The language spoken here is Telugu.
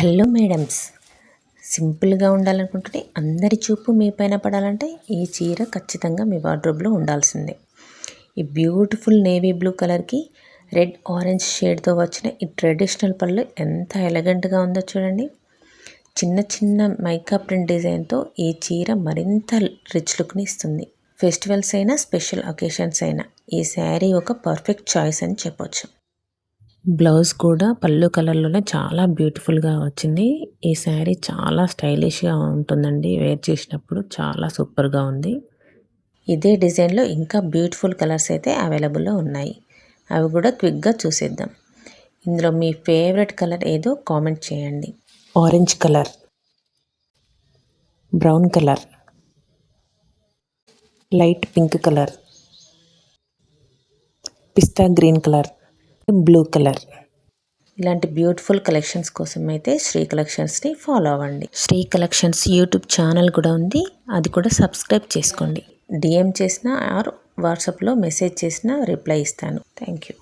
హలో మేడమ్స్, సింపుల్గా ఉండాలనుకుంటే అందరి చూపు మీ పైన పడాలంటే ఈ చీర ఖచ్చితంగా మీ వార్డ్రోబ్లో ఉండాల్సిందే. ఈ బ్యూటిఫుల్ నేవీ బ్లూ కలర్కి రెడ్ ఆరెంజ్ షేడ్తో వచ్చిన ఈ ట్రెడిషనల్ పళ్ళు ఎంత ఎలగెంట్గా ఉందో చూడండి. చిన్న చిన్న మైకా ప్రింట్ డిజైన్తో ఈ చీర మరింత రిచ్ లుక్ని ఇస్తుంది. ఫెస్టివల్స్ అయినా స్పెషల్ అకేషన్స్ అయినా ఈ శారీ ఒక పర్ఫెక్ట్ చాయిస్ అని చెప్పొచ్చు. బ్లౌజ్ కూడా పళ్ళు కలర్లోనే చాలా బ్యూటిఫుల్గా వచ్చింది. ఈ శారీ చాలా స్టైలిష్గా ఉంటుందండి, వేర్ చేసినప్పుడు చాలా సూపర్గా ఉంది. ఇదే డిజైన్లో ఇంకా బ్యూటిఫుల్ కలర్స్ అయితే అవైలబుల్లో ఉన్నాయి, అవి కూడా క్విక్గా చూసేద్దాం. ఇందులో మీ ఫేవరెట్ కలర్ ఏదో కామెంట్ చేయండి. Orange colour, brown colour, light pink colour, pista green colour, blue colour. ఇలాంటి బ్యూటిఫుల్ కలెక్షన్స్ కోసం అయితే శ్రీ కలెక్షన్స్ని ఫాలో అవ్వండి. శ్రీ కలెక్షన్స్ యూట్యూబ్ ఛానల్ కూడా ఉంది, అది కూడా సబ్స్క్రైబ్ చేసుకోండి. డిఎం చేసినా ఆర్ వాట్సాప్లో మెసేజ్ చేసినా రిప్లై ఇస్తాను. Thank you.